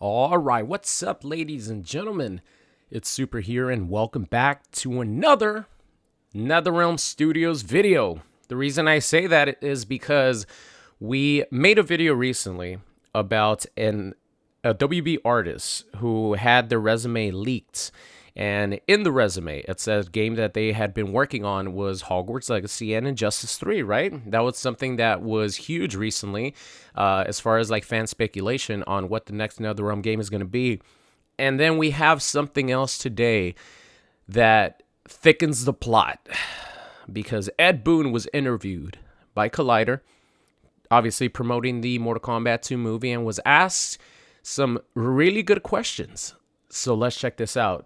All right, what's up, ladies and gentlemen? It's Super here, and welcome back to another NetherRealm Studios video. The reason I say that is because we made a video recently about a WB artist who had their resume leaked. And in the resume, it says game that they had been working on was Hogwarts Legacy and Injustice 3, right? That was something that was huge recently, as far as like fan speculation on what the next NetherRealm game is going to be. And then we have something else today that thickens the plot because Ed Boon was interviewed by Collider, obviously promoting the Mortal Kombat 2 movie, and was asked some really good questions. So let's check this out.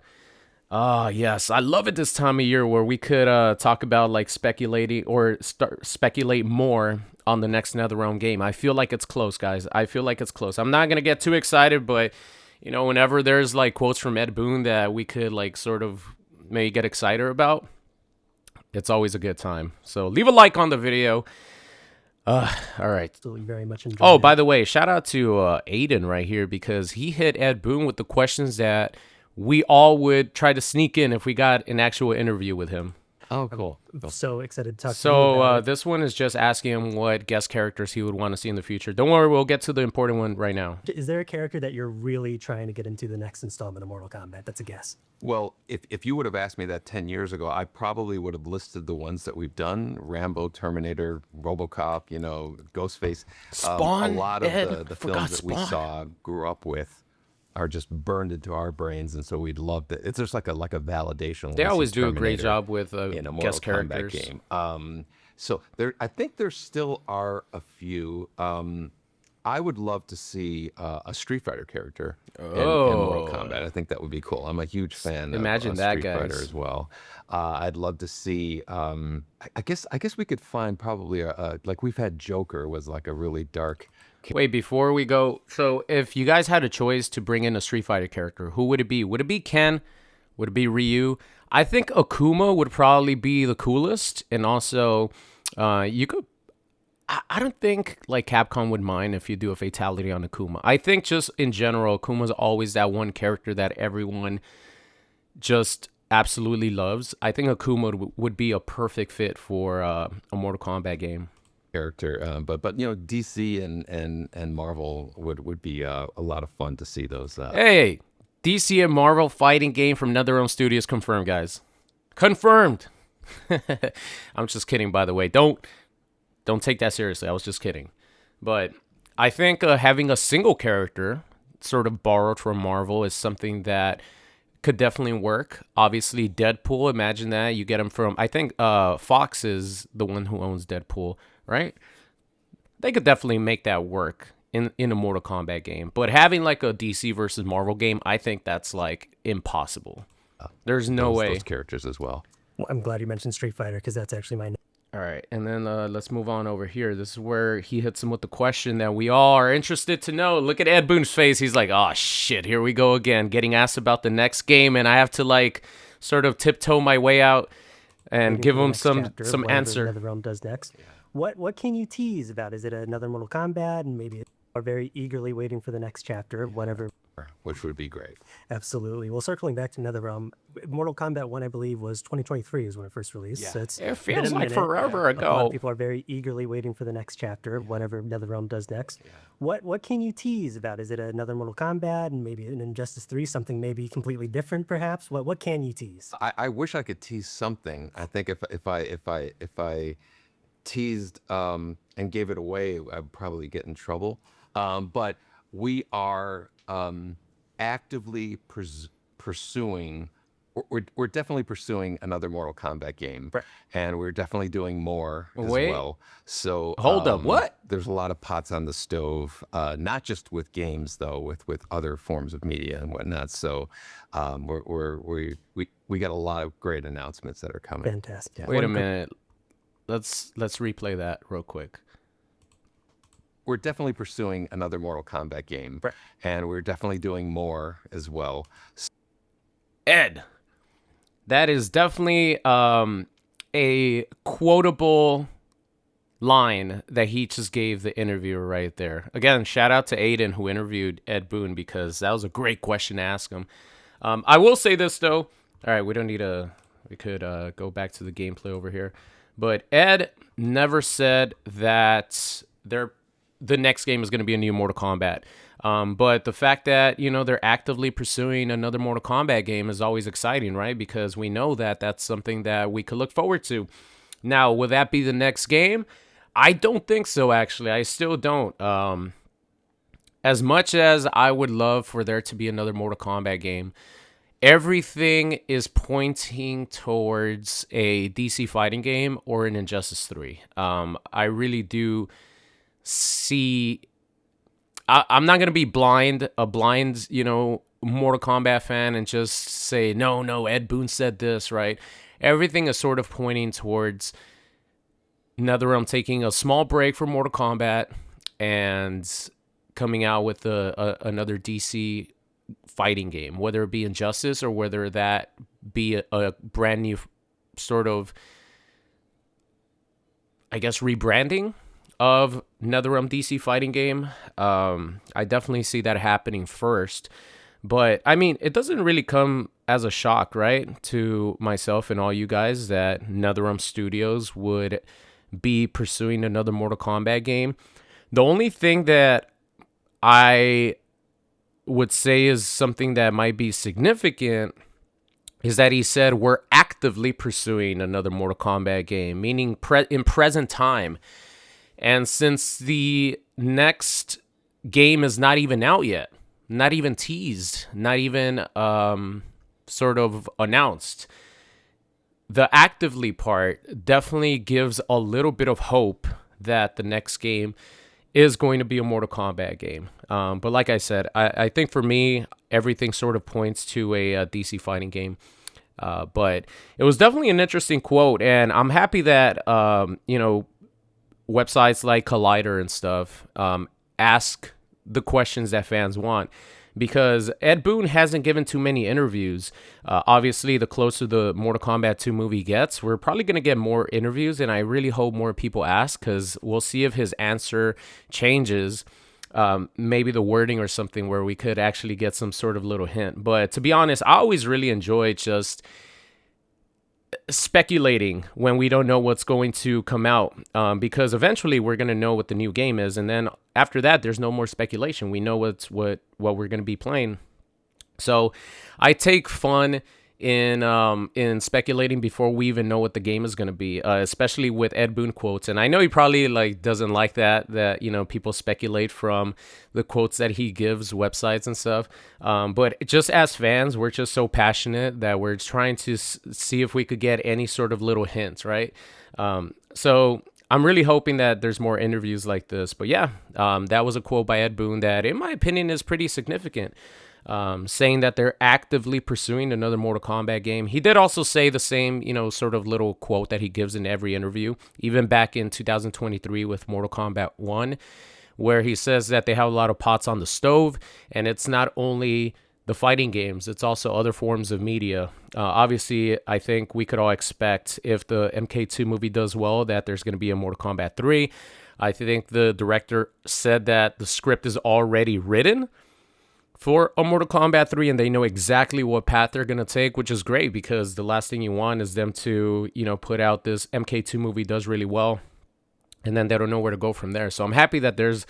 Yes, I love it this time of year where we could talk about like speculating or speculate more on the next NetherRealm game. I feel like it's close, guys. I feel like it's close. I'm not gonna get too excited, but whenever there's like quotes from Ed Boon that we could like sort of maybe get excited about, it's always a good time. So leave a like on the video. All right. Absolutely, very much enjoyed. Oh, by the way, shout out to Aiden right here because he hit Ed Boon with the questions that we all would try to sneak in if we got an actual interview with him. Oh, cool. I'm so excited to talk to you So about it. this one is just asking him what guest characters he would want to see in the future. Don't worry, we'll get to the important one right now. Is there a character that you're really trying to get into the next installment of Mortal Kombat? That's a guess. Well, if you would have asked me that 10 years ago, I probably would have listed the ones that we've done: Rambo, Terminator, RoboCop, Ghostface. Spawn, A lot Ed, of the forgot films that we Spawn. saw, grew up with, are just burned into our brains, and so we'd love to. It's just like a validation. when They we see always do a great Terminator job with in a Mortal guest Kombat characters. game. So I think there still are a few. I would love to see a Street Fighter character in Mortal Kombat. I think that would be cool. I'm a huge fan Imagine of that, Street Fighter guys. as well. I'd love to see. I guess we could find probably like we've had Joker was like a really dark. Wait, before we go, so if you guys had a choice to bring in a Street Fighter character, who would it be? Would it be Ken? Would it be Ryu? I think Akuma would probably be the coolest, and also, you could. I don't think like Capcom would mind if you do a fatality on Akuma. I think just in general, Akuma's always that one character that everyone just absolutely loves. I think Akuma would be a perfect fit for a Mortal Kombat game. Character, but DC and Marvel would be a lot of fun to see those. Hey, DC and Marvel fighting game from NetherRealm Studios confirmed, guys. Confirmed. I'm just kidding, by the way. Don't take that seriously. I was just kidding. But I think having a single character sort of borrowed from Marvel is something that could definitely work. Obviously, Deadpool. Imagine that you get him from. I think Fox is the one who owns Deadpool, right? They could definitely make that work in a Mortal Kombat game. But having like a DC versus Marvel game, I think that's like impossible. There's no way. Those characters as well. Well, I'm glad you mentioned Street Fighter because that's actually my. All right, and then let's move on over here. This is where he hits him with the question that we all are interested to know. Look at Ed Boon's face. He's like, oh, shit, here we go again, getting asked about the next game, and I have to, like, sort of tiptoe my way out and give him some answer. NetherRealm does next. Yeah. What can you tease about? Is it another Mortal Kombat? And maybe are very eagerly waiting for the next chapter, whatever. Which would be great. Absolutely. Well, circling back to NetherRealm, Mortal Kombat 1, I believe, was 2023 is when it first released. Yeah. So it's It feels been a like minute. forever A lot ago. of people are very eagerly waiting for the next chapter, whatever NetherRealm does next. Yeah. What can you tease about? Is it another Mortal Kombat and maybe an Injustice 3, something maybe completely different, perhaps? What can you tease? I wish I could tease something. I think if I teased and gave it away, I'd probably get in trouble. But we are actively pursuing. We're definitely pursuing another Mortal Kombat game, Right. and we're definitely doing more as Wait. well. So Hold up, what? There's a lot of pots on the stove, not just with games though, with other forms of media and whatnot. So we got a lot of great announcements that are coming. Fantastic. Yeah. Wait a minute. Let's replay that real quick. We're definitely pursuing another Mortal Kombat game, Right. and we're definitely doing more as well. Ed, that is definitely a quotable line that he just gave the interviewer right there. Again, shout out to Aiden who interviewed Ed Boon, because that was a great question to ask him. I will say this though. All right, we don't need we could go back to the gameplay over here. But Ed never said that the next game is going to be a new Mortal Kombat. But the fact that, they're actively pursuing another Mortal Kombat game is always exciting, right? Because we know that that's something that we could look forward to. Now, will that be the next game? I don't think so, actually. I still don't. As much as I would love for there to be another Mortal Kombat game, everything is pointing towards a DC fighting game or an Injustice 3. I really do see... I'm not going to be a blind, Mortal Kombat fan and just say, no, Ed Boon said this, right? Everything is sort of pointing towards NetherRealm taking a small break from Mortal Kombat and coming out with another DC fighting game, whether it be Injustice or whether that be a brand new sort of, I guess, rebranding of NetherRealm DC fighting game. I definitely see that happening first. But, I mean, it doesn't really come as a shock, right, to myself and all you guys that NetherRealm Studios would be pursuing another Mortal Kombat game. The only thing that I would say is something that might be significant is that he said we're actively pursuing another Mortal Kombat game, meaning in present time. And since the next game is not even out yet, not even teased, not even sort of announced, the actively part definitely gives a little bit of hope that the next game is going to be a Mortal Kombat game. But like I said, I think for me, everything sort of points to a DC fighting game. But it was definitely an interesting quote, and I'm happy that, websites like Collider and stuff ask the questions that fans want, because Ed Boon hasn't given too many interviews. Obviously, the closer the Mortal Kombat 2 movie gets, we're probably going to get more interviews, and I really hope more people ask, because we'll see if his answer changes. Maybe the wording or something where we could actually get some sort of little hint. But to be honest, I always really enjoy just speculating when we don't know what's going to come out, because eventually we're going to know what the new game is, and then after that there's no more speculation. We know what we're going to be playing. So I take fun in speculating before we even know what the game is going to be, especially with Ed Boon quotes. And I know he probably doesn't like that people speculate from the quotes that he gives websites and stuff. But just as fans, we're just so passionate that we're trying to see if we could get any sort of little hints, right? So I'm really hoping that there's more interviews like this. But yeah, that was a quote by Ed Boon that, in my opinion, is pretty significant. Saying that they're actively pursuing another Mortal Kombat game. He did also say the same, sort of little quote that he gives in every interview, even back in 2023 with Mortal Kombat 1, where he says that they have a lot of pots on the stove, and it's not only the fighting games, it's also other forms of media. Obviously, I think we could all expect, if the MK2 movie does well, that there's going to be a Mortal Kombat 3. I think the director said that the script is already written for a Mortal Kombat 3, and they know exactly what path they're going to take, which is great, because the last thing you want is them to, put out this MK2 movie does really well, and then they don't know where to go from there. So I'm happy that there's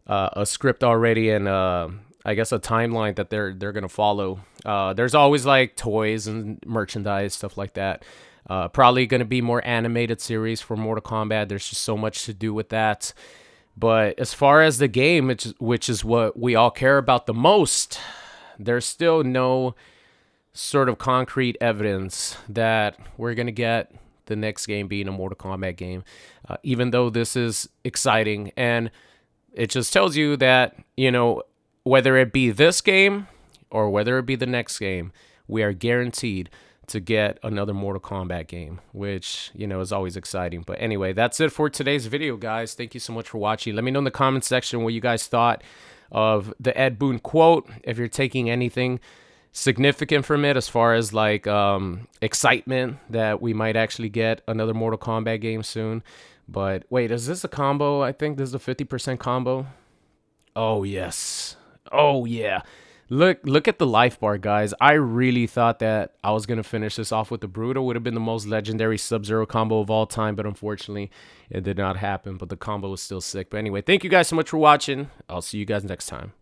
a script already, and I guess a timeline that they're going to follow. There's always toys and merchandise, stuff like that. Probably going to be more animated series for Mortal Kombat. There's just so much to do with that. But as far as the game, which is what we all care about the most, there's still no sort of concrete evidence that we're going to get the next game being a Mortal Kombat game, even though this is exciting. And it just tells you that, whether it be this game or whether it be the next game, we are guaranteed to get another Mortal Kombat game, which, is always exciting. But anyway, that's it for today's video, guys. Thank you so much for watching. Let me know in the comment section what you guys thought of the Ed Boon quote, if you're taking anything significant from it as far as excitement that we might actually get another Mortal Kombat game soon. But wait, is this a combo? I think this is a 50% combo. Oh, yes. Oh, yeah. Look at the life bar, guys. I really thought that I was going to finish this off with the Bruto. Would have been the most legendary Sub-Zero combo of all time, but unfortunately, it did not happen. But the combo was still sick. But anyway, thank you guys so much for watching. I'll see you guys next time.